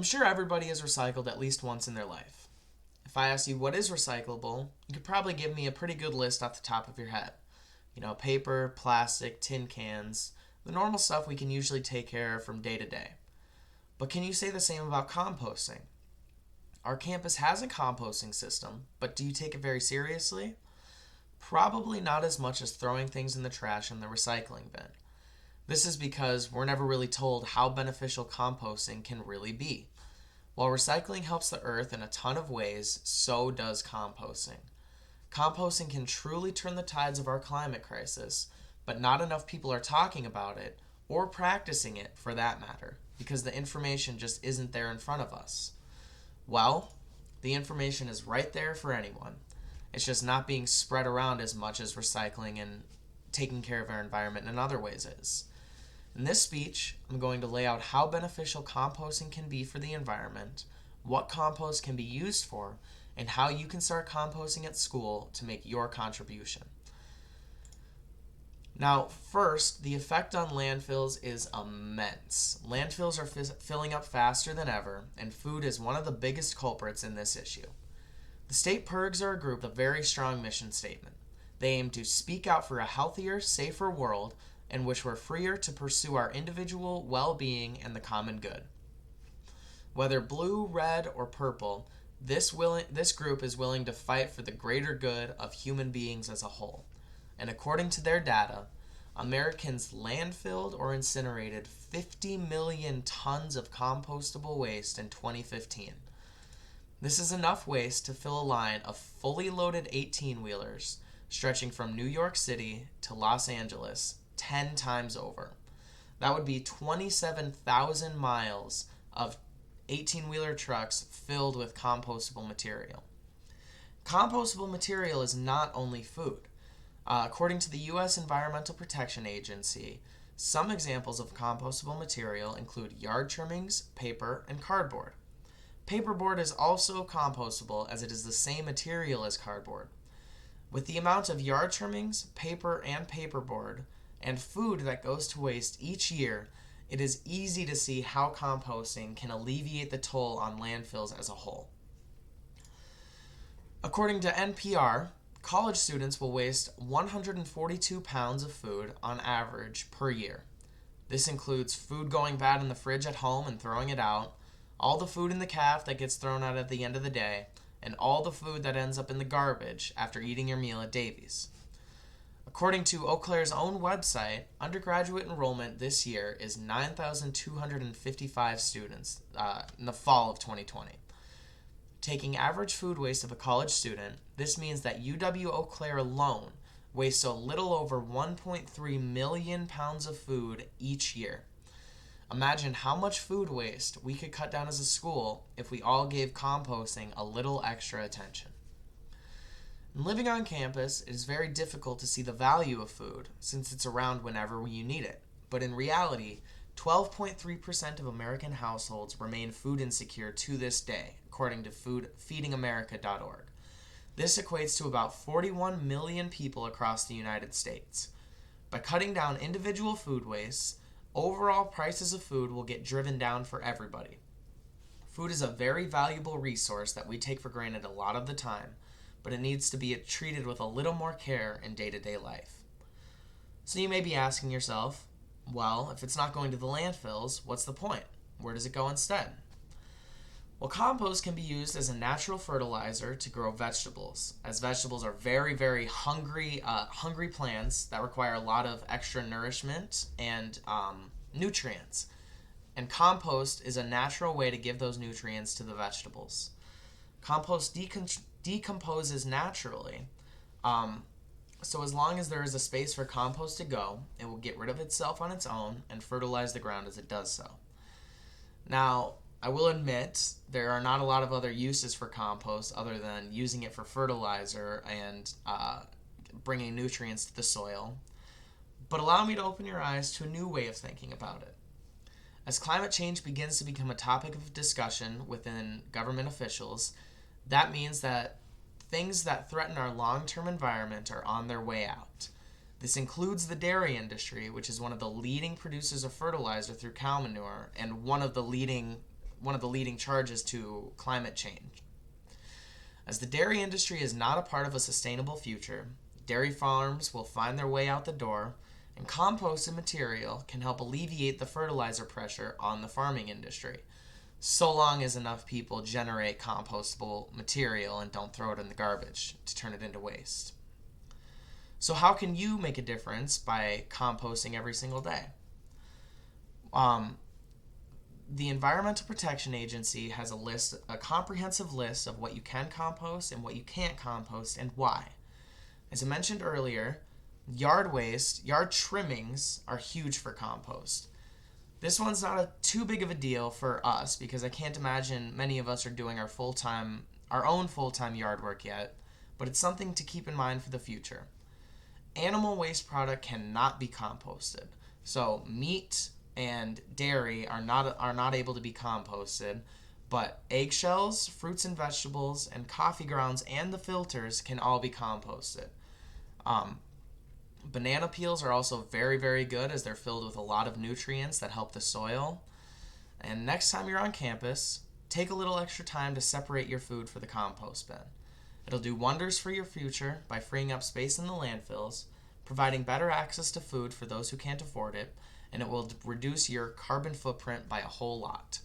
I'm sure everybody has recycled at least once in their life. If I asked you what is recyclable, you could probably give me a pretty good list off the top of your head. Paper, plastic, tin cans, the normal stuff we can usually take care of from day to day. But can you say the same about composting? Our campus has a composting system, but do you take it very seriously? Probably not as much as throwing things in the trash in the recycling bin. This is because we're never really told how beneficial composting can really be. While recycling helps the earth in a ton of ways, so does composting. Composting can truly turn the tides of our climate crisis, but not enough people are talking about it, or practicing it for that matter, because the information just isn't there in front of us. Well, the information is right there for anyone. It's just not being spread around as much as recycling and taking care of our environment in other ways is. In this speech, I'm going to lay out how beneficial composting can be for the environment, what compost can be used for, and how you can start composting at school to make your contribution. Now, first, the effect on landfills is immense. Landfills are filling up faster than ever, and food is one of the biggest culprits in this issue. The state PIRGs are a group with a very strong mission statement. They aim to speak out for a healthier, safer world in which we're freer to pursue our individual well-being and the common good. Whether blue, red, or purple, this group is willing to fight for the greater good of human beings as a whole. And according to their data, Americans landfilled or incinerated 50 million tons of compostable waste in 2015. This is enough waste to fill a line of fully loaded 18-wheelers stretching from New York City to Los Angeles 10 times over. That would be 27,000 miles of 18-wheeler trucks filled with compostable material. Compostable material is not only food. According to the U.S. Environmental Protection Agency, some examples of compostable material include yard trimmings, paper, and cardboard. Paperboard is also compostable as it is the same material as cardboard. With the amount of yard trimmings, paper, and paperboard, and food that goes to waste each year, it is easy to see how composting can alleviate the toll on landfills as a whole. According to NPR, college students will waste 142 pounds of food on average per year. This includes food going bad in the fridge at home and throwing it out, all the food in the caf that gets thrown out at the end of the day, and all the food that ends up in the garbage after eating your meal at Davies. According to Eau Claire's own website, undergraduate enrollment this year is 9,255 students in the fall of 2020. Taking average food waste of a college student, this means that UW-Eau Claire alone wastes a little over 1.3 million pounds of food each year. Imagine how much food waste we could cut down as a school if we all gave composting a little extra attention. Living on campus, it is very difficult to see the value of food since it's around whenever you need it. But in reality, 12.3% of American households remain food insecure to this day, according to feedingamerica.org. This equates to about 41 million people across the United States. By cutting down individual food waste, overall prices of food will get driven down for everybody. Food is a very valuable resource that we take for granted a lot of the time, but it needs to be treated with a little more care in day-to-day life. So you may be asking yourself, well, if it's not going to the landfills, what's the point? Where does it go instead? Well, compost can be used as a natural fertilizer to grow vegetables, as vegetables are very, very hungry plants that require a lot of extra nourishment and nutrients. And compost is a natural way to give those nutrients to the vegetables. Compost decomposes naturally, so as long as there is a space for compost to go, it will get rid of itself on its own and fertilize the ground as it does so. Now, I will admit there are not a lot of other uses for compost other than using it for fertilizer and bringing nutrients to the soil, but allow me to open your eyes to a new way of thinking about it. As climate change begins to become a topic of discussion within government officials, that means that things that threaten our long-term environment are on their way out. This includes the dairy industry, which is one of the leading producers of fertilizer through cow manure and one of the leading one of the leading charges to climate change. As the dairy industry is not a part of a sustainable future, dairy farms will find their way out the door, and composted material can help alleviate the fertilizer pressure on the farming industry, so long as enough people generate compostable material and don't throw it in the garbage to turn it into waste. So how can you make a difference by composting every single day? The Environmental Protection Agency has a comprehensive list of what you can compost and what you can't compost and why. As I mentioned earlier, yard waste, yard trimmings are huge for compost. This one's not too big of a deal for us because I can't imagine many of us are doing our own full-time yard work yet, but it's something to keep in mind for the future. Animal waste product cannot be composted. So meat and dairy are not able to be composted, but eggshells, fruits and vegetables, and coffee grounds and the filters can all be composted. Banana peels are also very, very good as they're filled with a lot of nutrients that help the soil. And next time you're on campus, take a little extra time to separate your food for the compost bin. It'll do wonders for your future by freeing up space in the landfills, providing better access to food for those who can't afford it, and it will reduce your carbon footprint by a whole lot.